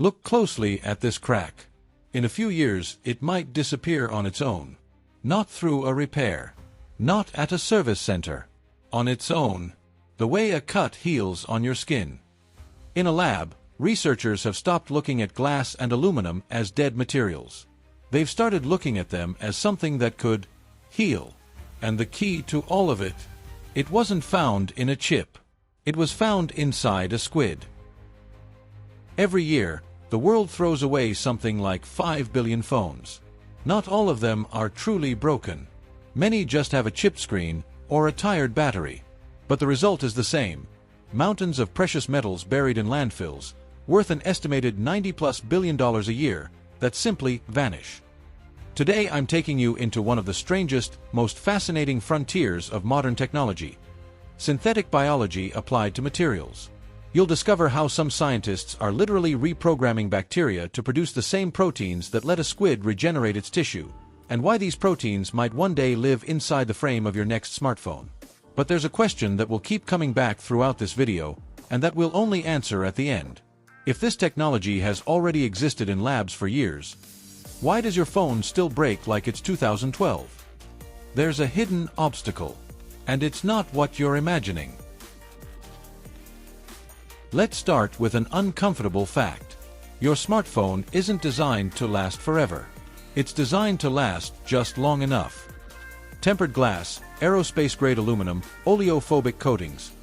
Look closely at this crack. In a few years, it might disappear on its own. Not through a repair. Not at a service center. On its own. The way a cut heals on your skin. In a lab, researchers have stopped looking at glass and aluminum as dead materials. They've started looking at them as something that could heal. And the key to all of it, it wasn't found in a chip. It was found inside a squid. Every year, the world throws away something like 5 billion phones. Not all of them are truly broken. Many just have a chipped screen or a tired battery. But the result is the same. Mountains of precious metals buried in landfills, worth an estimated $90+ billion a year, that simply vanish. Today I'm taking you into one of the strangest, most fascinating frontiers of modern technology. Synthetic biology applied to materials. You'll discover how some scientists are literally reprogramming bacteria to produce the same proteins that let a squid regenerate its tissue, and why these proteins might one day live inside the frame of your next smartphone. But there's a question that will keep coming back throughout this video, and that we'll only answer at the end. If this technology has already existed in labs for years, why does your phone still break like it's 2012? There's a hidden obstacle, and it's not what you're imagining. Let's start with an uncomfortable fact. Your smartphone isn't designed to last forever. It's designed to last just long enough. Tempered glass, aerospace-grade aluminum, oleophobic coatings.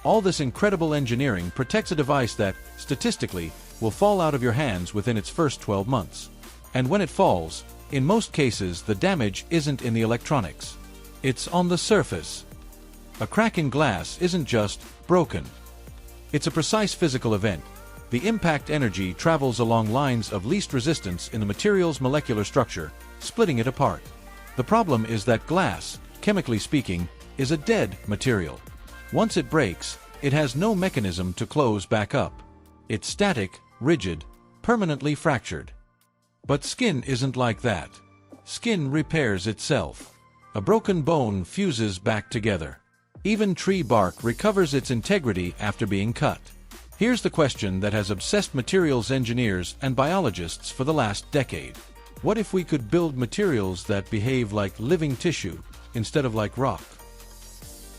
All this incredible engineering protects a device that, statistically, will fall out of your hands within its first 12 months. And when it falls, in most cases the damage isn't in the electronics. It's on the surface. A crack in glass isn't just broken. It's a precise physical event. The impact energy travels along lines of least resistance in the material's molecular structure, splitting it apart. The problem is that glass, chemically speaking, is a dead material. Once it breaks, it has no mechanism to close back up. It's static, rigid, permanently fractured. But skin isn't like that. Skin repairs itself. A broken bone fuses back together. Even tree bark recovers its integrity after being cut. Here's the question that has obsessed materials engineers and biologists for the last decade. What if we could build materials that behave like living tissue, instead of like rock?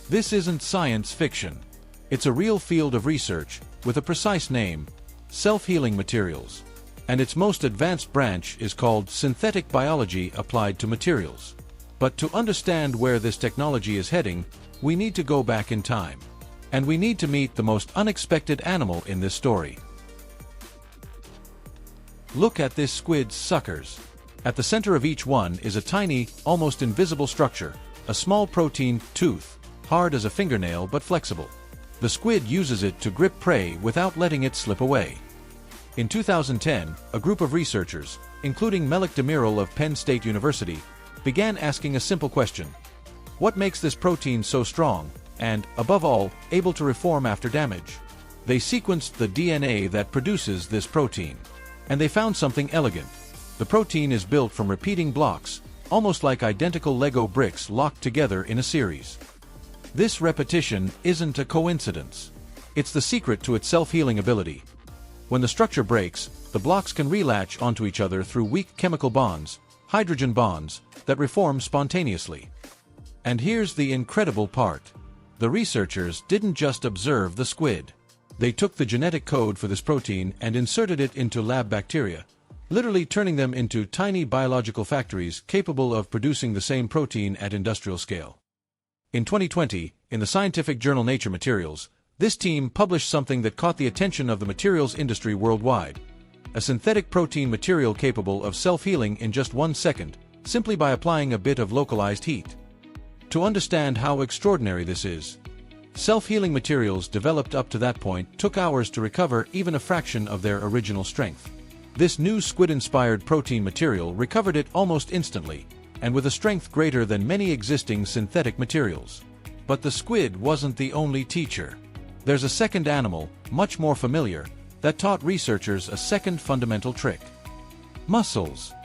This isn't science fiction. It's a real field of research, with a precise name, self-healing materials. And its most advanced branch is called synthetic biology applied to materials. But to understand where this technology is heading, we need to go back in time. And we need to meet the most unexpected animal in this story. Look at this squid's suckers. At the center of each one is a tiny, almost invisible structure, a small protein tooth, hard as a fingernail but flexible. The squid uses it to grip prey without letting it slip away. In 2010, a group of researchers, including Melik Demirel of Penn State University, began asking a simple question. What makes this protein so strong, and, above all, able to reform after damage? They sequenced the DNA that produces this protein. And they found something elegant. The protein is built from repeating blocks, almost like identical Lego bricks locked together in a series. This repetition isn't a coincidence. It's the secret to its self-healing ability. When the structure breaks, the blocks can relatch onto each other through weak chemical bonds, hydrogen bonds, that reform spontaneously. And here's the incredible part. The researchers didn't just observe the squid. They took the genetic code for this protein and inserted it into lab bacteria, literally turning them into tiny biological factories capable of producing the same protein at industrial scale. In 2020, in the scientific journal Nature Materials, this team published something that caught the attention of the materials industry worldwide. A synthetic protein material capable of self-healing in just 1 second, simply by applying a bit of localized heat. To understand how extraordinary this is, self-healing materials developed up to that point took hours to recover even a fraction of their original strength. This new squid-inspired protein material recovered it almost instantly, and with a strength greater than many existing synthetic materials. But the squid wasn't the only teacher. There's a second animal, much more familiar, that taught researchers a second fundamental trick. Mussels.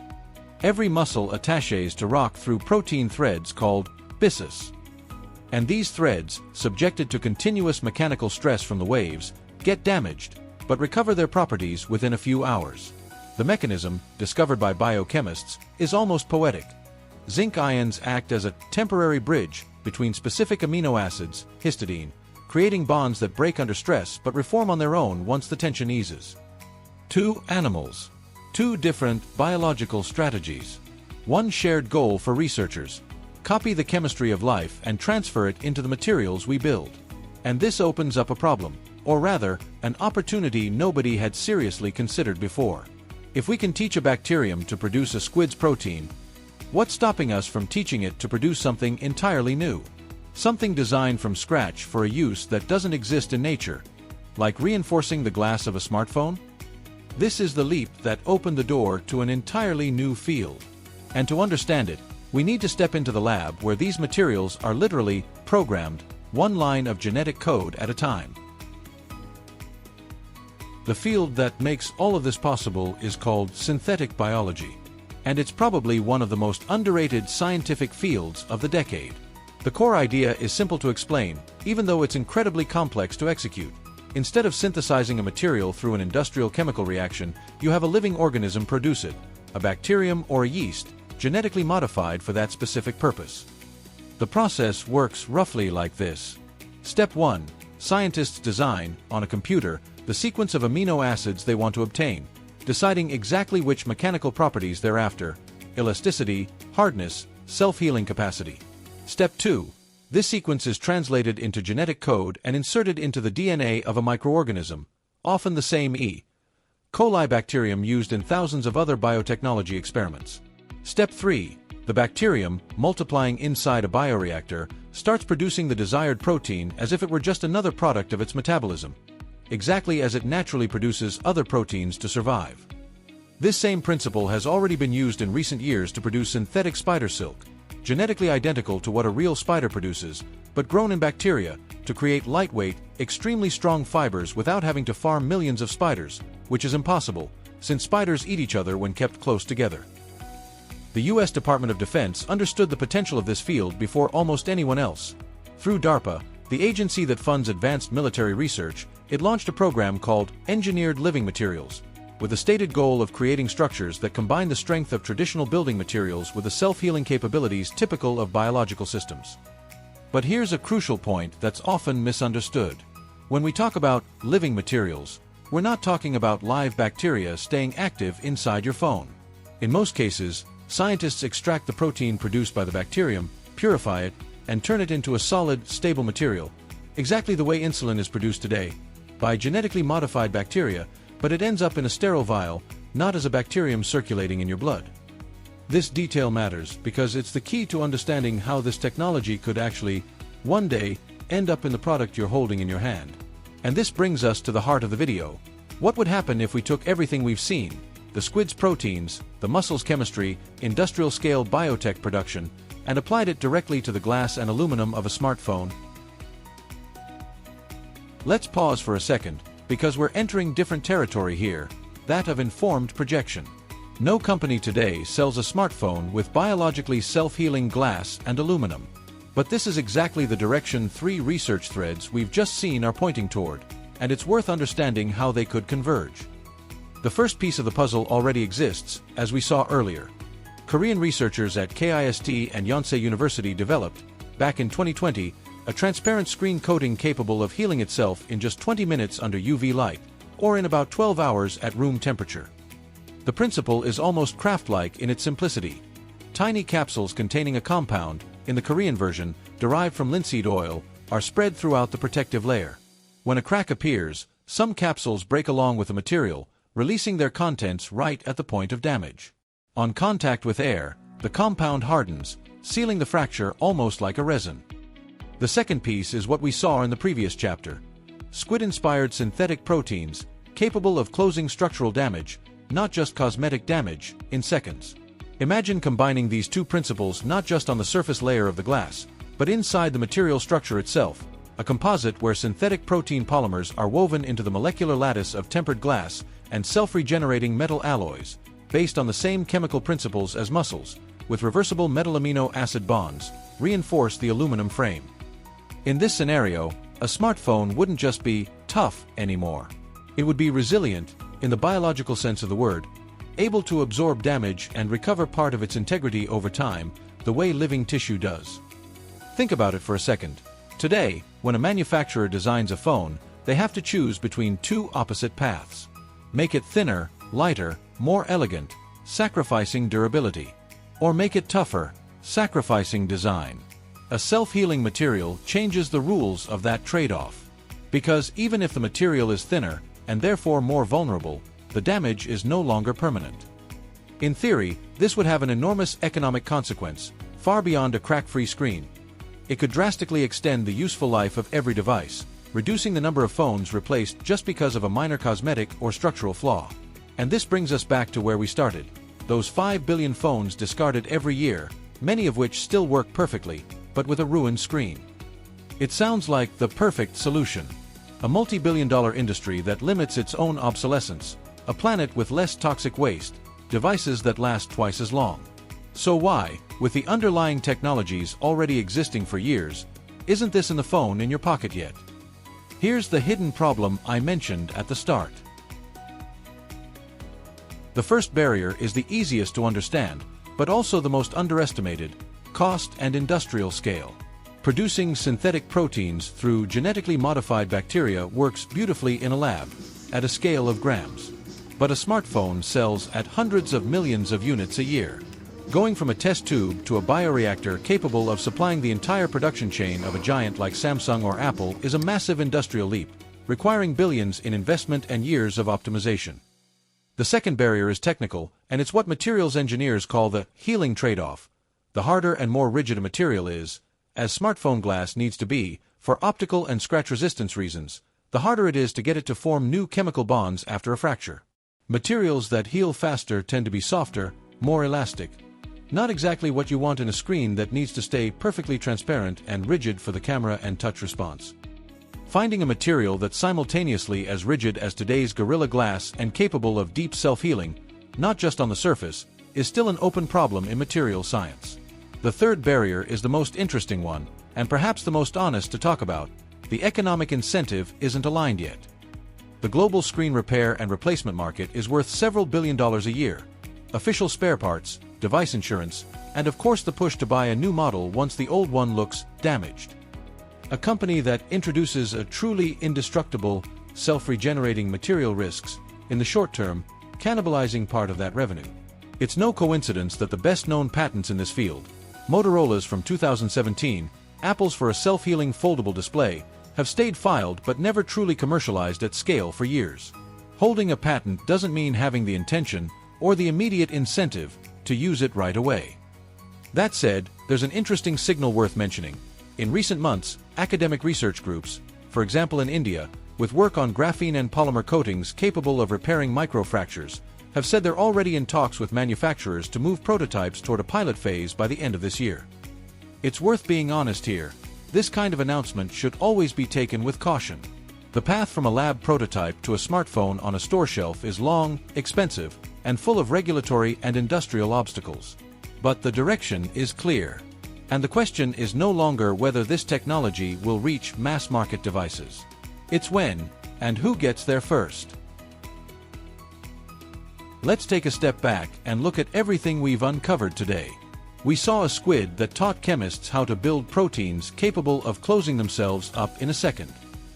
Every mussel attaches to rock through protein threads called byssus. And these threads, subjected to continuous mechanical stress from the waves, get damaged. but recover their properties within a few hours. The mechanism, discovered by biochemists, is almost poetic. Zinc ions act as a temporary bridge between specific amino acids, histidine, creating bonds that break under stress but reform on their own once the tension eases. 2 animals. 2 different biological strategies. 1 shared goal for researchers. Copy the chemistry of life and transfer it into the materials we build. And this opens up a problem, or rather, an opportunity nobody had seriously considered before. If we can teach a bacterium to produce a squid's protein, what's stopping us from teaching it to produce something entirely new? Something designed from scratch for a use that doesn't exist in nature, like reinforcing the glass of a smartphone? This is the leap that opened the door to an entirely new field. And to understand it, we need to step into the lab where these materials are literally programmed, 1 line of genetic code at a time. The field that makes all of this possible is called synthetic biology. And it's probably one of the most underrated scientific fields of the decade. The core idea is simple to explain, even though it's incredibly complex to execute. Instead of synthesizing a material through an industrial chemical reaction, you have a living organism produce it, a bacterium or a yeast, genetically modified for that specific purpose. The process works roughly like this. Step 1. Scientists design, on a computer, the sequence of amino acids they want to obtain, deciding exactly which mechanical properties they're after: elasticity, hardness, self-healing capacity. Step 2. This sequence is translated into genetic code and inserted into the DNA of a microorganism, often the same E. coli bacterium used in thousands of other biotechnology experiments. Step 3. The bacterium, multiplying inside a bioreactor, starts producing the desired protein as if it were just another product of its metabolism, exactly as it naturally produces other proteins to survive. This same principle has already been used in recent years to produce synthetic spider silk, genetically identical to what a real spider produces, but grown in bacteria, to create lightweight, extremely strong fibers without having to farm millions of spiders, which is impossible, since spiders eat each other when kept close together. The U.S. Department of Defense understood the potential of this field before almost anyone else. Through DARPA, the agency that funds advanced military research, it launched a program called Engineered Living Materials, with the stated goal of creating structures that combine the strength of traditional building materials with the self-healing capabilities typical of biological systems. But here's a crucial point that's often misunderstood. When we talk about living materials, we're not talking about live bacteria staying active inside your phone. In most cases, scientists extract the protein produced by the bacterium, purify it, and turn it into a solid, stable material, exactly the way insulin is produced today, by genetically modified bacteria, but it ends up in a sterile vial, not as a bacterium circulating in your blood. This detail matters because it's the key to understanding how this technology could actually, one day, end up in the product you're holding in your hand. And this brings us to the heart of the video. What would happen if we took everything we've seen, the squid's proteins, the mussels' chemistry, industrial-scale biotech production, and applied it directly to the glass and aluminum of a smartphone? Let's pause for a second, because we're entering different territory here, that of informed projection. No company today sells a smartphone with biologically self-healing glass and aluminum. But this is exactly the direction 3 research threads we've just seen are pointing toward, and it's worth understanding how they could converge. The first piece of the puzzle already exists, as we saw earlier. Korean researchers at KIST and Yonsei University developed, back in 2020, a transparent screen coating capable of healing itself in just 20 minutes under UV light, or in about 12 hours at room temperature. The principle is almost craft-like in its simplicity. Tiny capsules containing a compound, in the Korean version, derived from linseed oil, are spread throughout the protective layer. When a crack appears, some capsules break along with the material, releasing their contents right at the point of damage. On contact with air, the compound hardens, sealing the fracture almost like a resin. The second piece is what we saw in the previous chapter. Squid-inspired synthetic proteins, capable of closing structural damage, not just cosmetic damage, in seconds. Imagine combining these 2 principles not just on the surface layer of the glass, but inside the material structure itself, a composite where synthetic protein polymers are woven into the molecular lattice of tempered glass and self-regenerating metal alloys, based on the same chemical principles as mussels, with reversible metal amino acid bonds, reinforce the aluminum frame. In this scenario, a smartphone wouldn't just be tough anymore. It would be resilient, in the biological sense of the word, able to absorb damage and recover part of its integrity over time, the way living tissue does. Think about it for a second. Today, when a manufacturer designs a phone, they have to choose between two opposite paths. Make it thinner, lighter, more elegant, sacrificing durability. Or make it tougher, sacrificing design. A self-healing material changes the rules of that trade-off. Because even if the material is thinner, and therefore more vulnerable, the damage is no longer permanent. In theory, this would have an enormous economic consequence, far beyond a crack-free screen. It could drastically extend the useful life of every device, reducing the number of phones replaced just because of a minor cosmetic or structural flaw. And this brings us back to where we started. Those 5 billion phones discarded every year, many of which still work perfectly, but with a ruined screen. It sounds like the perfect solution. A multi-billion-dollar industry that limits its own obsolescence, a planet with less toxic waste, devices that last twice as long. So why, with the underlying technologies already existing for years, isn't this in the phone in your pocket yet? Here's the hidden problem I mentioned at the start. The first barrier is the easiest to understand, but also the most underestimated: cost and industrial scale. Producing synthetic proteins through genetically modified bacteria works beautifully in a lab, at a scale of grams. But a smartphone sells at hundreds of millions of units a year. Going from a test tube to a bioreactor capable of supplying the entire production chain of a giant like Samsung or Apple is a massive industrial leap, requiring billions in investment and years of optimization. The second barrier is technical, and it's what materials engineers call the healing trade-off. The harder and more rigid a material is, as smartphone glass needs to be, for optical and scratch resistance reasons, the harder it is to get it to form new chemical bonds after a fracture. Materials that heal faster tend to be softer, more elastic. Not exactly what you want in a screen that needs to stay perfectly transparent and rigid for the camera and touch response. Finding a material that's simultaneously as rigid as today's Gorilla Glass and capable of deep self-healing, not just on the surface, is still an open problem in material science. The third barrier is the most interesting one, and perhaps the most honest to talk about. The economic incentive isn't aligned yet. The global screen repair and replacement market is worth several $billion a year. Official spare parts, device insurance, and of course the push to buy a new model once the old one looks damaged. A company that introduces a truly indestructible, self-regenerating material risks, in the short term, cannibalizing part of that revenue. It's no coincidence that the best-known patents in this field, Motorola's from 2017, Apple's for a self-healing foldable display, have stayed filed but never truly commercialized at scale for years. Holding a patent doesn't mean having the intention or the immediate incentive to use it right away. That said, there's an interesting signal worth mentioning. In recent months, academic research groups, for example in India, with work on graphene and polymer coatings capable of repairing microfractures, have said they're already in talks with manufacturers to move prototypes toward a pilot phase by the end of this year. It's worth being honest here. This kind of announcement should always be taken with caution. The path from a lab prototype to a smartphone on a store shelf is long, expensive, and full of regulatory and industrial obstacles. But the direction is clear. And the question is no longer whether this technology will reach mass-market devices. It's when, and who gets there first. Let's take a step back and look at everything we've uncovered today. We saw a squid that taught chemists how to build proteins capable of closing themselves up in a second.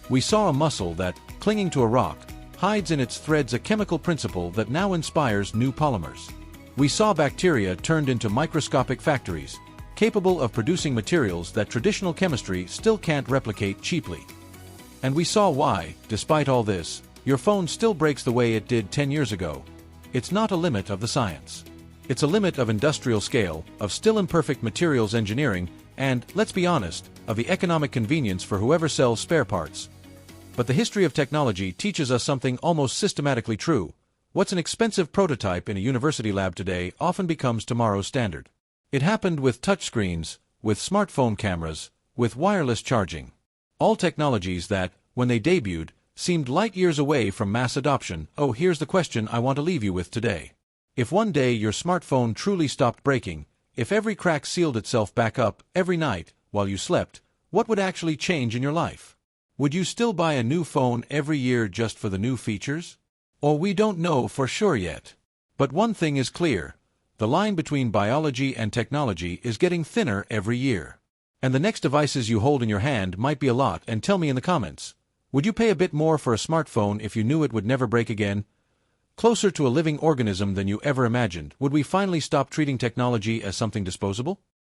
We saw a mussel that, clinging to a rock, hides in its threads a chemical principle that now inspires new polymers. We saw bacteria turned into microscopic factories, capable of producing materials that traditional chemistry still can't replicate cheaply. And we saw why, despite all this, your phone still breaks the way it did 10 years ago. It's not a limit of the science. It's a limit of industrial scale, of still imperfect materials engineering, and, let's be honest, of the economic convenience for whoever sells spare parts. But the history of technology teaches us something almost systematically true. What's an expensive prototype in a university lab today often becomes tomorrow's standard. It happened with touchscreens, with smartphone cameras, with wireless charging. All technologies that, when they debuted, seemed light years away from mass adoption. Oh, here's the question I want to leave you with today. If one day your smartphone truly stopped breaking, if every crack sealed itself back up every night while you slept, what would actually change in your life? Would you still buy a new phone every year just for the new features? Or we don't know for sure yet. But one thing is clear. The line between biology and technology is getting thinner every year. And the next devices you hold in your hand might be a lot, and tell me in the comments. Would you pay a bit more for a smartphone if you knew it would never break again? Closer to a living organism than you ever imagined, would we finally stop treating technology as something disposable?